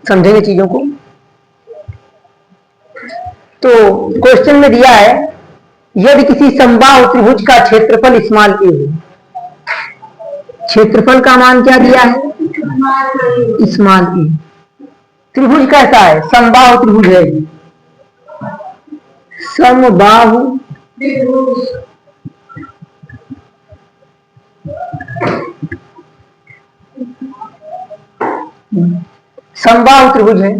समझेंगे चीजों को। तो क्वेश्चन में दिया है यदि किसी समबाहु त्रिभुज का क्षेत्रफल स्मॉल ए है, क्षेत्रफल का मान क्या दिया है? स्मॉल ए। त्रिभुज कैसा है? समबाहु त्रिभुज है। समबाहु समबाहु त्रिभुज है,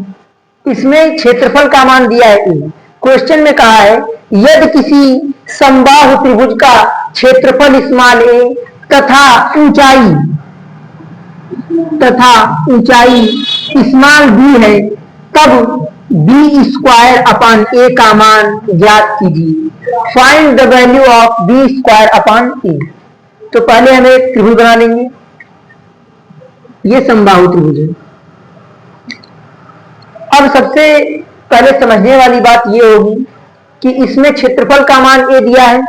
इसमें क्षेत्रफल का मान दिया है ए। क्वेश्चन में कहा है यदि किसी समबाहु त्रिभुज का क्षेत्रफल स्मॉल ए तथा ऊंचाई स्मॉल बी है, तब बी स्क्वायर अपॉन ए का मान ज्ञात कीजिए। Find the value of B square upon A. तो पहले हम एक त्रिभुज बना लेंगे, ये समबाहु त्रिभुज है। अब सबसे पहले समझने वाली बात ये होगी कि इसमें क्षेत्रफल का मान ए दिया है।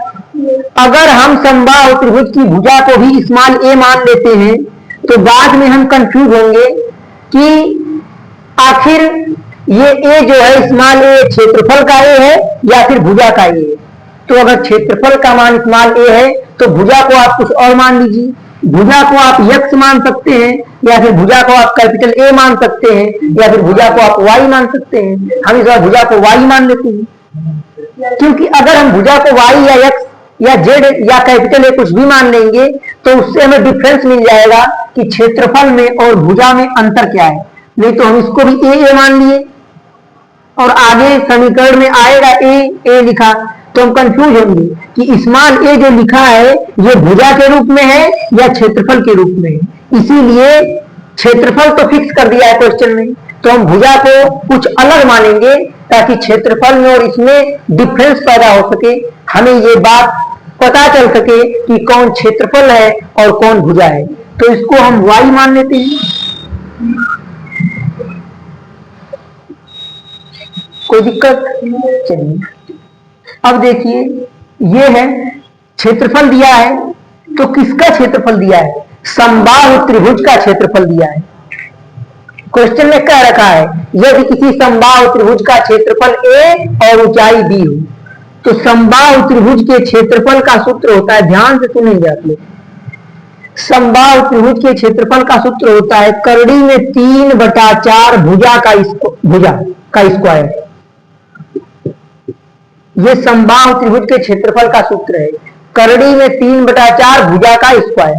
अगर हम समबाहु त्रिभुज की भुजा को भी स्मॉल ए मान लेते हैं तो बाद में हम कंफ्यूज होंगे कि आखिर ये ए जो है स्मॉल ए क्षेत्रफल का ए है या फिर भुजा का ए है। तो अगर क्षेत्रफल का मान स्मॉल ए है तो भुजा को आप कुछ और मान लीजिए। भुजा को आप x मान सकते हैं, या फिर भुजा को आप कैपिटल A मान सकते हैं, या फिर भुजा को आप y मान सकते हैं। हम इस बार भुजा को y मान लेते हैं, क्योंकि अगर हम भुजा को y या x या z या कैपिटल A कुछ भी मान लेंगे तो उससे हमें डिफरेंस मिल जाएगा कि क्षेत्रफल में और भुजा में अंतर क्या है। नहीं तो हम इसको भी a मान लिए और आगे समीकरण में आएगा a लिखा तो हम कंफ्यूज होंगे कि स्मॉल ए जो लिखा है ये भुजा के रूप में है या क्षेत्रफल के रूप में है। इसीलिए क्षेत्रफल तो फिक्स कर दिया है क्वेश्चन में, तो हम भुजा को कुछ अलग मानेंगे ताकि क्षेत्रफल में और इसमें डिफरेंस पैदा हो सके, हमें ये बात पता चल सके कि कौन क्षेत्रफल है और कौन भुजा है। तो इसको हम y मान लेते हैं। कोई दिक्कत? चलिए अब देखिए, ये है क्षेत्रफल दिया है, तो किसका क्षेत्रफल दिया है? समबाहु त्रिभुज का क्षेत्रफल दिया है। क्वेश्चन में कह रखा है यदि किसी समबाहु त्रिभुज का क्षेत्रफल a और ऊंचाई b हो, तो समबाहु त्रिभुज के क्षेत्रफल का सूत्र होता है, ध्यान से सुनेंगे आप लोग, समबाहु त्रिभुज के क्षेत्रफल का सूत्र होता है करड़ी में 3/4 भुजा का स्क्वायर। ये समबाहु त्रिभुज के क्षेत्रफल का सूत्र है, करड़ी में 3/4 भुजा का स्क्वायर।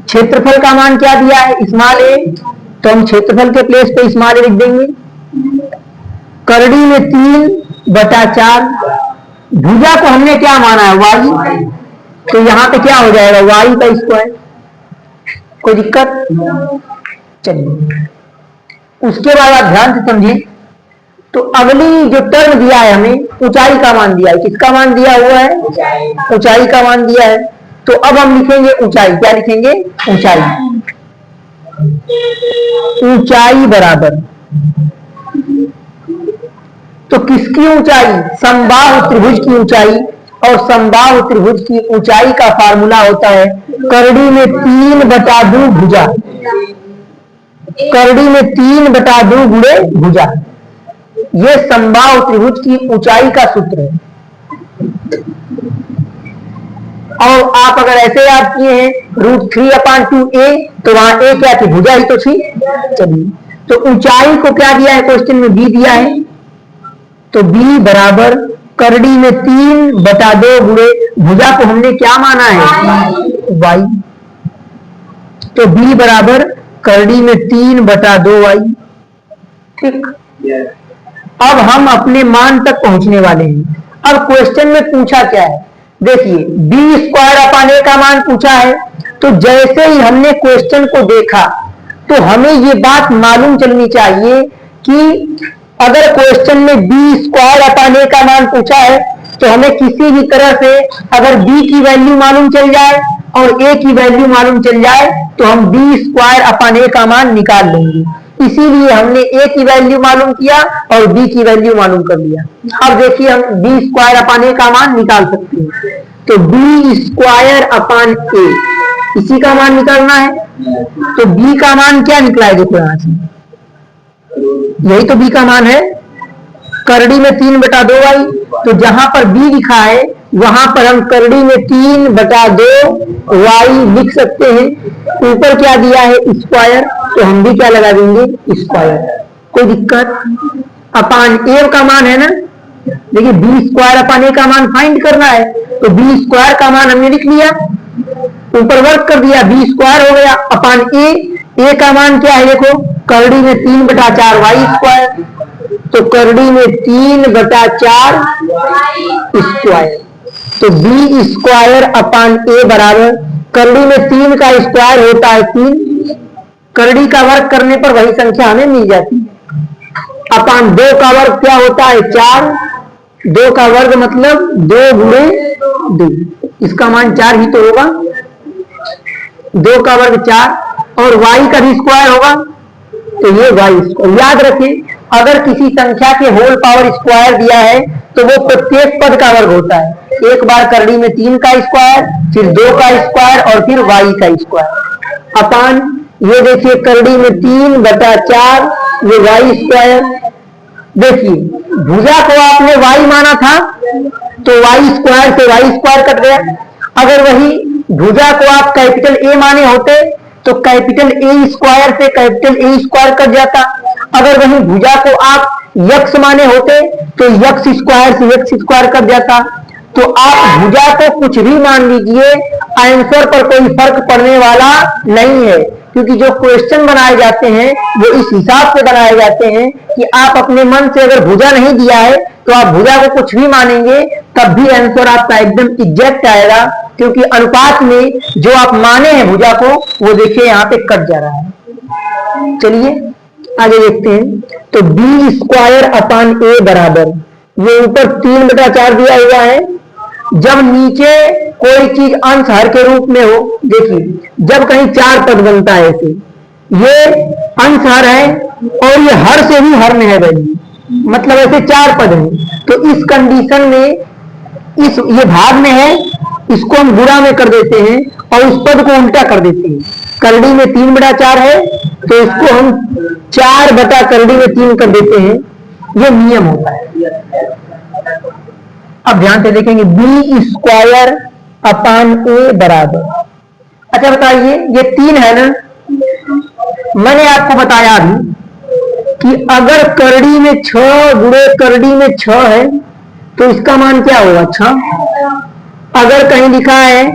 क्षेत्रफल का मान क्या दिया है? स्मॉल ए, तो हम क्षेत्रफल के प्लेस पे स्मॉल ए लिख देंगे। करड़ी में 3/4, भुजा को हमने क्या माना है? y, तो यहां पे क्या हो जाएगा? y का स्क्वायर। कोई दिक्कत? चलिए उसके बाद आप ध्यान से समझें, तो अगली जो टर्म दिया है हमें, ऊंचाई का मान दिया है। किसका मान दिया हुआ है? ऊंचाई का मान दिया है। तो अब हम लिखेंगे ऊंचाई। क्या लिखेंगे? ऊंचाई। ऊंचाई बराबर, तो किसकी ऊंचाई? समबाहु त्रिभुज की ऊंचाई। और समबाहु त्रिभुज की ऊंचाई का फार्मूला होता है करड़ी में 3/2 भुजा, करड़ी में 3/2 गुणे भुजा। ये समबाहु त्रिभुज की ऊंचाई का सूत्र है। और आप अगर ऐसे याद किए हैं √3/2a, तो वहां a क्या थी? भुजा ही तो थी। चलिए, तो ऊंचाई को क्या दिया है क्वेश्चन में? b दिया है, तो b बराबर करड़ी में 3/2 गुणे भुजा को हमने क्या माना है? y। तो b बराबर करड़ी में 3/2y। ठीक, अब हम अपने मान तक पहुंचने वाले हैं। अब क्वेश्चन में पूछा क्या है? देखिए, बी स्क्वायर अपॉन ए का मान पूछा है, तो जैसे ही हमने क्वेश्चन को देखा तो हमें ये बात मालूम चलनी चाहिए कि अगर क्वेश्चन में बी स्क्वायर अपॉन ए का मान पूछा है तो हमें किसी भी तरह से अगर बी की वैल्यू मालूम चल जाए और ए की वैल्यू मालूम चल जाए तो हम बी स्क्वायर अपॉन ए का मान निकाल लेंगे। इसीलिए हमने ए की वैल्यू मालूम किया और बी की वैल्यू मालूम कर लिया। अब देखिए, हम बी स्क्वायर अपॉन ए का मान निकाल सकते हैं। तो बी स्क्वायर अपॉन ए, इसी का मान निकालना है। तो बी का मान क्या निकला है? देखो यहां से यही तो b का मान है। करड़ी में 3/2y, तो जहां पर b लिखा है वहां पर हम करड़ी में 3/2y लिख सकते हैं। ऊपर क्या दिया है स्क्वायर, तो हम भी क्या लगा देंगे स्क्वायर। कोई दिक्कत? अपान a का मान है ना, देखिए बी स्क्वायर अपान ए का मान फाइंड करना है, तो बी स्क्वायर का मान हमने लिख लिया, ऊपर वर्क कर दिया, बी स्क्वायर हो गया अपान ए का मान क्या है देखो, करड़ी में 3/4 y स्क्वायर, तो करड़ी में 3/4 स्क्वायर, तो बी स्क्वायर अपान ए बराबर करड़ी में 3 का स्क्वायर होता है 3, करड़ी का वर्ग करने पर वही संख्या हमें मिल जाती है, अपान 2 का वर्ग क्या होता है 4, 2 का वर्ग मतलब 2 गुणे 2, इसका मान 4 ही तो होगा, 2 का वर्ग 4 और y का भी स्क्वायर होगा, तो ये y स्क्वायर। याद रखें अगर किसी संख्या के होल पावर स्क्वायर दिया है तो वो प्रत्येक पद का वर्ग होता है, एक बार करड़ी में 3 का स्क्वायर, फिर 2 का स्क्वायर और फिर y का स्क्वायर, अपान ये देखिए करड़ी में 3/4 ये y स्क्वायर। देखिए भुजा को आपने y माना था तो y स्क्वायर से y स्क्वायर कट गया, अगर वही भुजा को आप कैपिटल A माने होते तो कैपिटल A स्क्वायर से कैपिटल A स्क्वायर कट जाता, अगर वही भुजा को आप यक्स माने होते तो यक्स स्क्वायर से यक्स स्क्वायर कट जाता। तो आप भुजा को कुछ भी मान लीजिए, आंसर पर कोई फर्क पड़ने वाला नहीं है, क्योंकि जो क्वेश्चन बनाए जाते हैं वो इस हिसाब से बनाए जाते हैं कि आप अपने मन से अगर भुजा नहीं दिया है तो आप भुजा को कुछ भी मानेंगे तब भी आंसर आपका एकदम एग्जैक्ट आएगा, क्योंकि अनुपात में जो आप माने हैं भुजा को वो देखिए यहाँ पे कट जा रहा है। चलिए आगे देखते हैं, तो बी स्क्वायर अपान ए बराबर, ये ऊपर 3/4 दिया हुआ है, जब नीचे कोई चीज अंश हर के रूप में हो, देखिए जब कहीं 4 पद बनता है ऐसे, ये अंश हर है और ये हर से भी हर में है वैल्यू, मतलब ऐसे 4 पद हैं, तो इस कंडीशन में ये भाग में है, इसको हम गुणा में कर देते हैं और उस पद को उल्टा कर देते हैं। करड़ी में 3/4 है तो इसको हम 4/करड़ी में 3 कर देते हैं, ये नियम होता है। अब ध्यान से देखेंगे बी स्क्वायर अपान ए बराबर, अच्छा बताइए ये 3 है ना, मैंने आपको बताया अभी कि अगर करड़ी में 6 गुणे करड़ी में 6 है तो इसका मान क्या होगा 6। अगर कहीं लिखा है,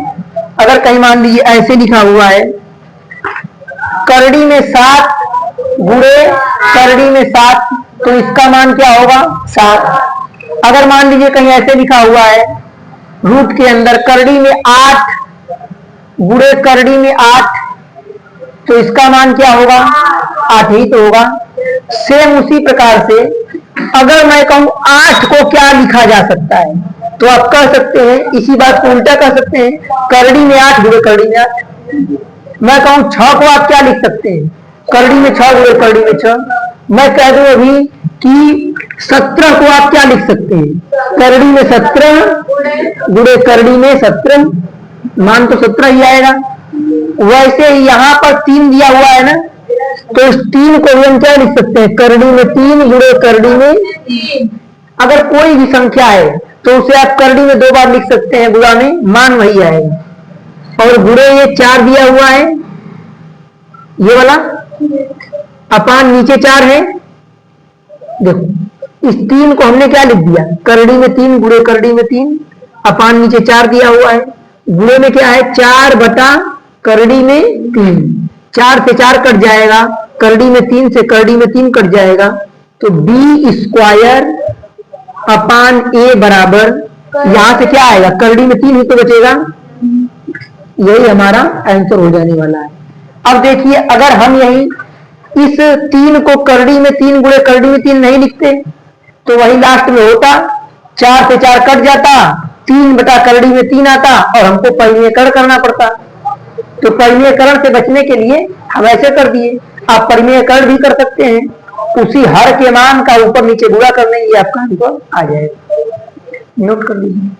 अगर कहीं मान लीजिए ऐसे लिखा हुआ है करड़ी में 7 गुणे करड़ी में 7 तो इसका मान क्या होगा 7। अगर मान लीजिए कहीं ऐसे लिखा हुआ है रूट के अंदर करड़ी में 8 गुणे करड़ी में 8 तो इसका मान क्या होगा 8 ही तो होगा। सेम उसी प्रकार से अगर मैं कहूं 8 को क्या लिखा जा सकता है तो आप कह सकते हैं, इसी बात को उल्टा कह सकते हैं, करड़ी में 8 गुणे करड़ी में 8। मैं कहूं 6 को आप क्या लिख सकते हैं, करड़ी में 6 गुणे करड़ी में 6। मैं कह दूं अभी कि 17 को आप क्या लिख सकते हैं, करड़ी में 17 गुणे करड़ी में 17, मान तो 17 ही आएगा। वैसे ही यहाँ पर 3 दिया हुआ है ना, तो इस 3 को हम क्या लिख सकते हैं, करड़ी में 3 गुणे करड़ी में 3। अगर कोई भी संख्या है तो उसे आप करड़ी में 2 बार लिख सकते हैं, गुणा में मान वही आएगा। और गुणे ये 4 दिया हुआ है ये वाला, अपान नीचे 4 है, देखो इस 3 को हमने क्या लिख दिया, करड़ी में 3 गुणे करड़ी में 3, अपान नीचे 4 दिया हुआ है, गुणे में क्या है 4/करड़ी में 3, 4 से 4 कट जाएगा, करड़ी में 3 से करड़ी में 3 कट जाएगा, तो बी स्क्वायर अपान ए बराबर यहां से क्या आएगा, करड़ी में 3 ही तो बचेगा, यही हमारा आंसर हो जाने वाला है। अब देखिए अगर हम यही इस 3 को करड़ी में 3 गुणे करड़ी में 3 नहीं लिखते तो वही लास्ट में होता, 4 से 4 कट जाता, 3/करड़ी में 3 आता और हमको परिमेयकरण करना पड़ता। तो परिमेयकरण से बचने के लिए हम ऐसे कर दिए, आप परिमेयकरण भी कर सकते हैं, उसी हर के मान का ऊपर नीचे गुणा कर लेंगे, आपका आंसर आ जाएगा। नोट कर लीजिए।